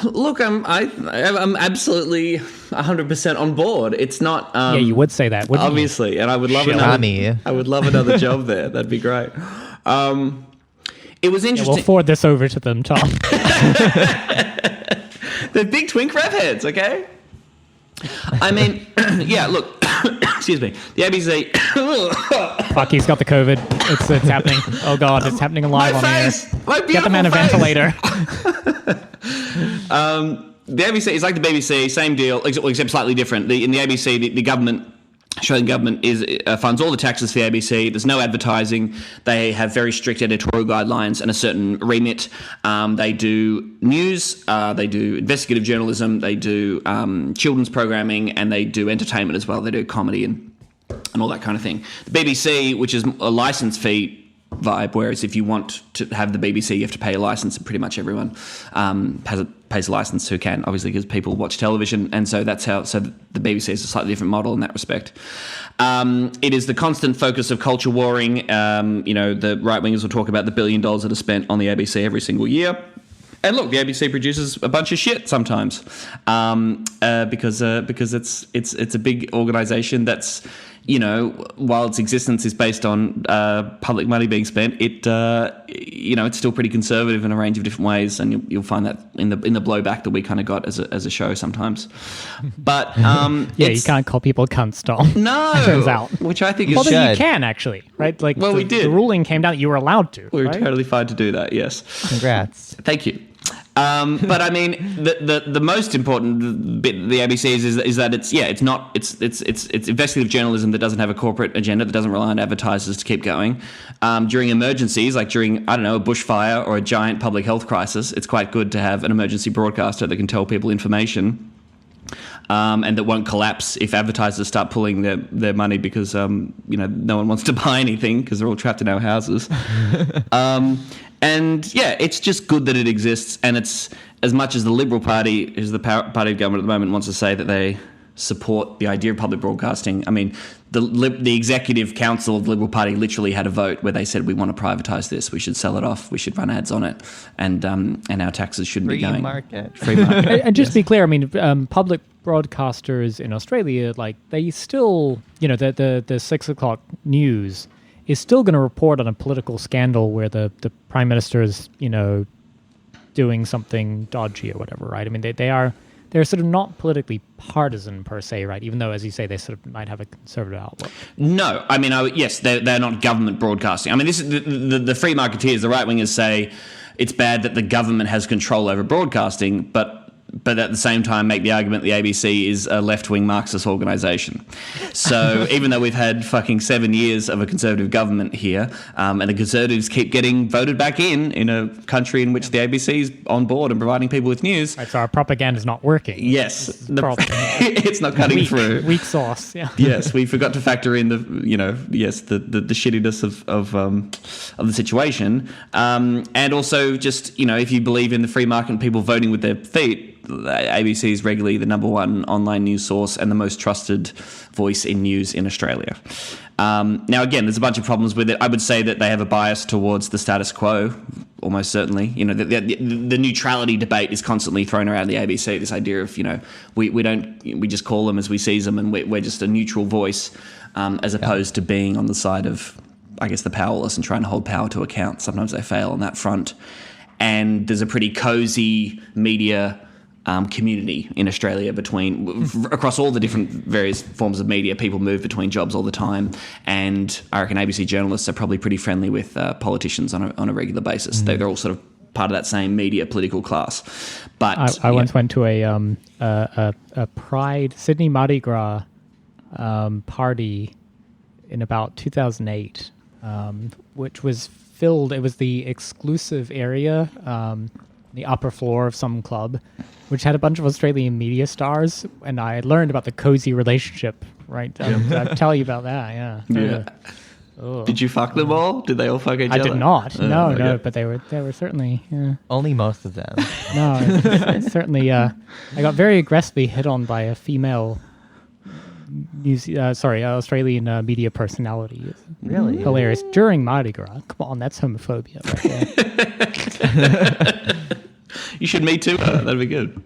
Look, I'm absolutely 100% on board. It's not. Yeah, you would say that, wouldn't obviously, and I would love another job there. That'd be great. It was interesting. We'll forward this over to them, Tom. They're big twink rap heads, okay? I mean, yeah, look, excuse me. The ABC... Fuck, he's got the COVID. It's happening. Oh, God, it's happening live on the air. Get the man a ventilator. The ABC is like the BBC, same deal, except slightly different. In the ABC, the government... Australian government funds all the taxes for the ABC. There's no advertising. They have very strict editorial guidelines and a certain remit. They do news, they do investigative journalism, they do children's programming, and they do entertainment as well. They do comedy and all that kind of thing. The BBC, which is a license fee vibe, whereas if you want to have the BBC, you have to pay a license, and pretty much everyone pays a license who can, obviously, because people watch television, and so that's how. So the BBC is a slightly different model in that respect. It is the constant focus of culture warring. The right wingers will talk about the $1 billion that are spent on the ABC every single year. And look, the ABC produces a bunch of shit sometimes, because it's a big organisation that's, while its existence is based on public money being spent, it's still pretty conservative in a range of different ways, and you'll find that in the blowback that we kind of got as a show sometimes. But you can't call people cunts, Tom. No, turns out, which I think is good. You can actually, right? Like, we did. The ruling came down; you were allowed to. We were totally fine to do that. Yes, congrats. Thank you. But I mean, the most important bit of the ABC is that it's investigative journalism that doesn't have a corporate agenda, that doesn't rely on advertisers to keep going. During emergencies, like during, I don't know, a bushfire or a giant public health crisis, it's quite good to have an emergency broadcaster that can tell people information. And that won't collapse if advertisers start pulling their money because no one wants to buy anything because they're all trapped in our houses. And yeah, it's just good that it exists. And it's, as much as the Liberal Party, who's the party of government at the moment, wants to say that they support the idea of public broadcasting. I mean, the executive council of the Liberal Party literally had a vote where they said, we want to privatise this, we should sell it off, we should run ads on it, and our taxes shouldn't be going. Free market. And just to be clear, I mean, public broadcasters in Australia, like, they still, the 6 o'clock news is still going to report on a political scandal where the Prime Minister is, doing something dodgy or whatever, right? I mean, they're sort of not politically partisan per se, right? Even though, as you say, they sort of might have a conservative outlook. No, I mean, yes, they're not government broadcasting. I mean, this is the free marketeers, the right wingers say it's bad that the government has control over broadcasting, but at the same time make the argument the ABC is a left-wing Marxist organisation. So even though we've had fucking 7 years of a Conservative government here, and the Conservatives keep getting voted back in a country in which the ABC is on board and providing people with news. Right, so our propaganda is not working. Yes. It's not cutting through. Weak sauce, yeah. Yes, we forgot to factor in the shittiness of the situation. And also just, if you believe in the free market and people voting with their feet, ABC is regularly the number one online news source and the most trusted voice in news in Australia. Now, again, there's a bunch of problems with it. I would say that they have a bias towards the status quo, almost certainly. The neutrality debate is constantly thrown around the ABC, this idea of, we just call them as we seize them, and we're just a neutral voice, as opposed to being on the side of, I guess, the powerless and trying to hold power to account. Sometimes they fail on that front. And there's a pretty cozy media community in Australia across all the different various forms of media. People move between jobs all the time, and I reckon ABC journalists are probably pretty friendly with politicians on a regular basis. Mm. They're all sort of part of that same media political class. But I once went to a Pride Sydney Mardi Gras party in about 2008, which was filled. It was the exclusive area, the upper floor of some club, which had a bunch of Australian media stars, and I learned about the cozy relationship, right? I'll tell you about that, yeah. Did you fuck them all? Did they all fuck each other? I did not. No, but they were certainly, yeah. Only most of them. No, it's certainly, I got very aggressively hit on by a female Australian media personality. Really? Hilarious. During Mardi Gras. Come on, that's homophobia right there. You mention Me Too. That'd be good.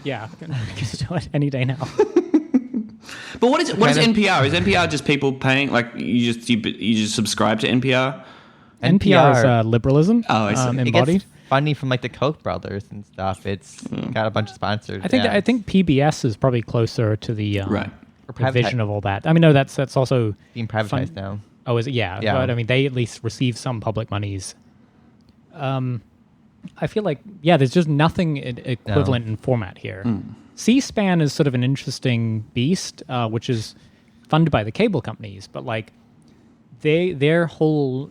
Yeah, just do it any day now. But what is NPR? Is NPR just people paying? Like you just subscribe to NPR? NPR is liberalism. Oh, I see. Embodied. It gets funding from like the Koch brothers and stuff. It's got a bunch of sponsors. I think PBS is probably closer to the the vision of all that. I mean, no, that's also being privatized now. Oh, is it? Yeah. But I mean, they at least receive some public monies. I feel like, there's just nothing equivalent in format here. C-SPAN is sort of an interesting beast, which is funded by the cable companies, but like their whole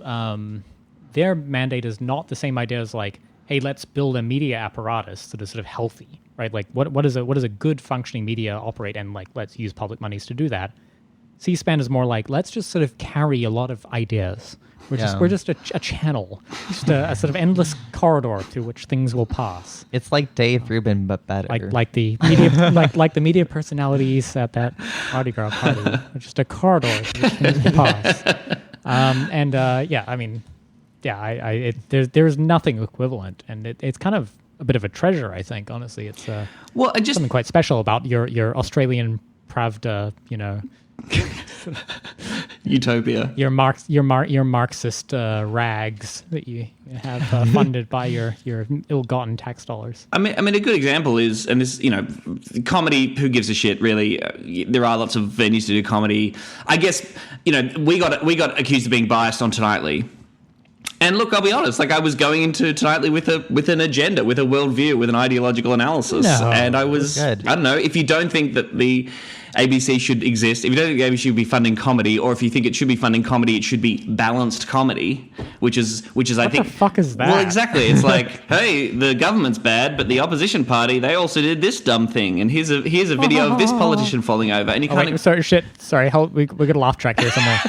their mandate is not the same idea as like, hey, let's build a media apparatus that is sort of healthy, right? Like what is a good functioning media operate, and like let's use public monies to do that. C-SPAN is more like, let's just sort of carry a lot of ideas. We're just a channel, just a sort of endless corridor through which things will pass. It's like Dave Rubin, but better. Like the media, like the media personalities at that Mardi Gras party. Just a corridor through which things will pass. There's nothing equivalent, and it's kind of a bit of a treasure, I think. Honestly, it's something quite special about your Australian Pravda, utopia. Your Marxist rags that you have funded by your ill-gotten tax dollars. I mean, a good example is, and this, comedy. Who gives a shit, really? There are lots of venues to do comedy. I guess, we got accused of being biased on Tonightly. And look, I'll be honest. Like, I was going into Tonightly with an agenda, with a worldview, with an ideological analysis, and I was. Good. I don't know, if you don't think that the ABC should exist, if you don't think ABC should be funding comedy, or if you think it should be funding comedy, it should be balanced comedy, which is I think. What the fuck is that? Well, exactly. It's like, hey, the government's bad, but the opposition party, they also did this dumb thing, and here's a video of this politician falling over, and you kind of. Sorry, we got a laugh track here somewhere.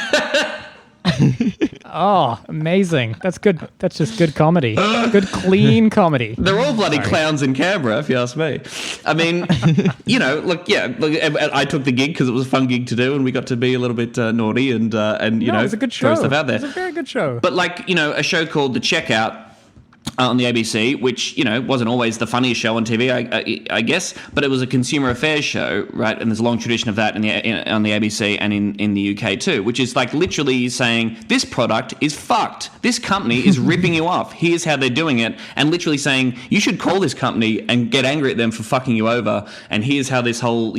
Oh, amazing. That's good. That's just good comedy. Good, clean comedy. They're all bloody clowns in Canberra, if you ask me. I mean, look, I took the gig because it was a fun gig to do, and we got to be a little bit naughty and it was a good show. Throw stuff out there. It was a very good show. But a show called The Checkout on the ABC, which, wasn't always the funniest show on TV, I guess, but it was a consumer affairs show, right? And there's a long tradition of that on the ABC and in the UK too, which is like literally saying, this product is fucked. This company is ripping you off. Here's how they're doing it. And literally saying, you should call this company and get angry at them for fucking you over. And here's how this whole,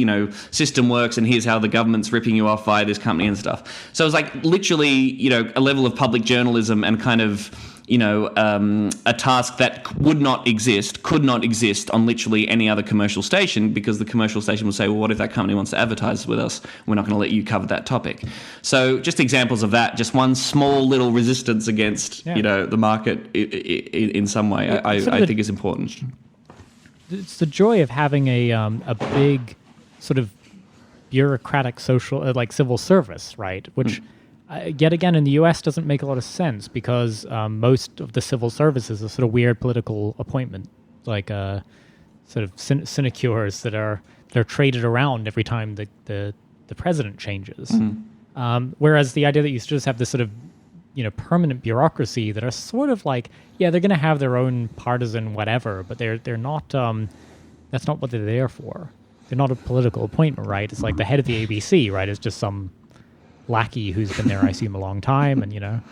system works. And here's how the government's ripping you off via this company and stuff. So it was like literally, a level of public journalism and kind of, a task that could not exist on literally any other commercial station, because the commercial station will say, well, what if that company wants to advertise with us? We're not going to let you cover that topic. So just examples of that, just one small little resistance against, the market in some way, I think is important. It's the joy of having a big sort of bureaucratic social, civil service, right? Which... yet again, in the U.S. doesn't make a lot of sense, because most of the civil service is a sort of weird political appointment, like sort of sinecures that are traded around every time the president changes. Mm-hmm. Whereas the idea that you just have this sort of permanent bureaucracy that are sort of like, they're going to have their own partisan whatever, but they're not. That's not what they're there for. They're not a political appointment, right? It's like the head of the ABC, right? Is just some lackey who's been there, I assume, a long time, and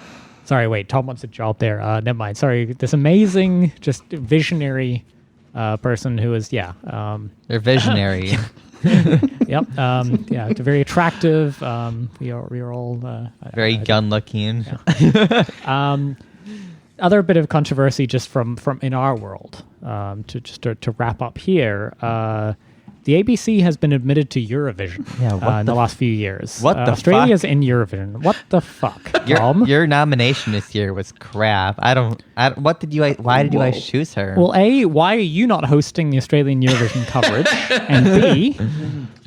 sorry, wait, Tom wants a job there. Never mind. Sorry, this amazing, just visionary person who is, they're visionary. Yep. It's very attractive. We are all very gun-looking. Yeah. Other bit of controversy just from in our world. To wrap up here. The ABC has been admitted to Eurovision in the last few years. What the Australia's fuck? in Eurovision. What the fuck, Tom? Your nomination this year was crap. Why did you choose her? Well, A, why are you not hosting the Australian Eurovision coverage? And B,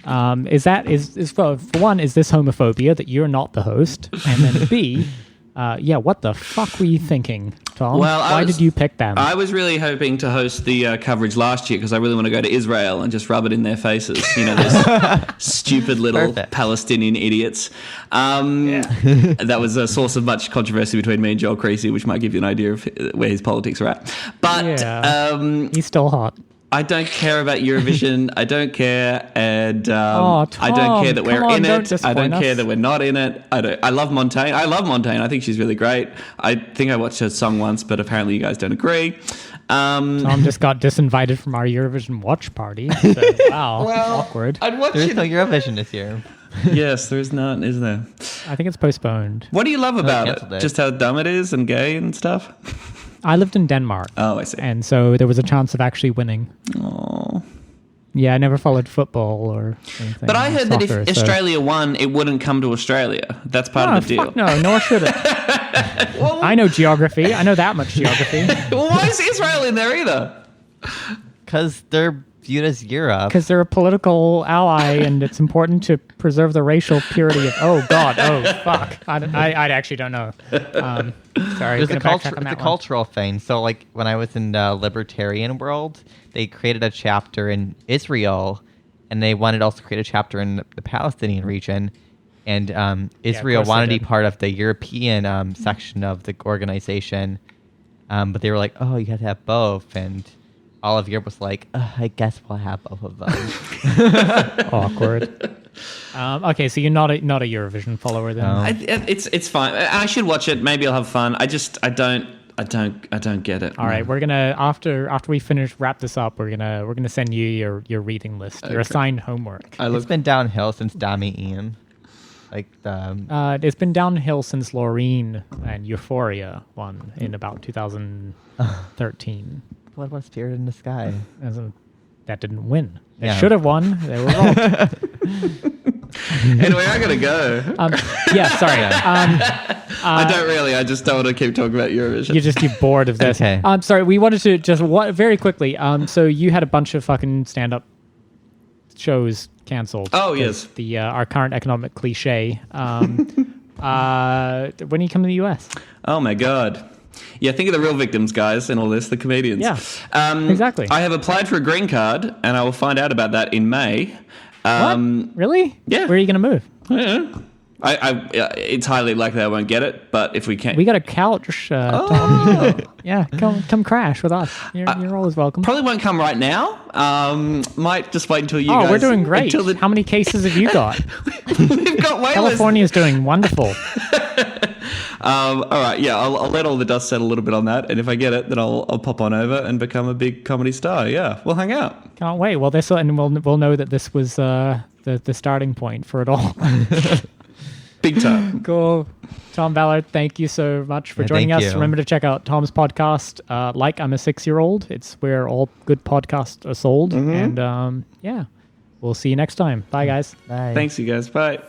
for one, is this homophobia that you're not the host? And then B, what the fuck were you thinking? Tom? Well, Why did you pick them? I was really hoping to host the coverage last year because I really want to go to Israel and just rub it in their faces. You know, those stupid little Perfect. Palestinian idiots. That was a source of much controversy between me and Joel Creasy, which might give you an idea of where his politics are at. But He's still hot. I don't care about Eurovision. I don't care, and Tom, I don't care that we're in don't it. I don't disappoint care us. that we're not in it. I love Montaigne. I love Montaigne. I think she's really great. I think I watched her song once, but apparently you guys don't agree. Tom just got disinvited from our Eurovision watch party. So, wow, awkward. I'd watch There's it. no Eurovision this year. Yes, there is none, is there? I think it's postponed. What do you love about cancelled it? it. Just how dumb it is and gay and stuff? I lived in Denmark. Oh, I see. And so there was a chance of actually winning. Oh. Yeah, I never followed football or anything. But I heard that soccer, if Australia won, it wouldn't come to Australia. That's part of the deal. Fuck no, nor should it. I know geography. I know that much geography. Well, why is Israel in there either? Because they're viewed as Europe. Because they're a political ally, and it's important to preserve the racial purity of. Oh God! Oh fuck! I actually don't know. Sorry, It's gonna backtrack on a that one. cultural thing. So, like, when I was in the libertarian world, they created a chapter in Israel, and they wanted to also create a chapter in the Palestinian region. And Israel course they wanted to be did. part of the European section of the organization, but they were like, "Oh, you have to have both." And all of Europe was like, "I guess we'll have both of them." Awkward. Okay, so you're not a Eurovision follower then. No. It's fine. I should watch it. Maybe I'll have fun. I don't get it. All right, we're gonna after we wrap this up, we're gonna send you your reading list, your assigned homework. It's been downhill since Dami Ian. Like the It's been downhill since Laureen and Euphoria won in about 2013. what was Spirit in the Sky? That didn't win. They Yeah. should have won. They were wrong. Anyway, I gotta go. Yeah, sorry. I don't really. I just don't want to keep talking about Eurovision. You're bored of this. Okay. Sorry, we wanted to just very quickly. So you had a bunch of fucking stand-up shows canceled. Oh, yes. The our current economic cliche. When are you coming to the US? Oh my god. Yeah, think of the real victims, guys, in all this, the comedians. Yeah, exactly. I have applied for a green card, and I will find out about that in May. What? Really? yeah. Where are you going to move? Yeah. It's highly likely I won't get it, but if we can... We got a couch, Tom. Yeah, come crash with us. You're always welcome. Probably won't come right now. Might just wait until you guys... Oh, we're doing great. Until How many cases have you got? We've got wait lists. California's doing wonderful. All right, yeah, I'll let all the dust settle a little bit on that, and if I get it, then I'll pop on over and become a big comedy star. Yeah, we'll hang out. Can't wait. Well, we'll know that this was the starting point for it all. Big time. Cool. Tom Ballard, thank you so much for joining thank us. you. Remember to check out Tom's podcast, Like I'm a 6-Year-Old. It's where all good podcasts are sold. And yeah, we'll see you next time. Bye, guys. Bye. Thanks, you guys. Bye.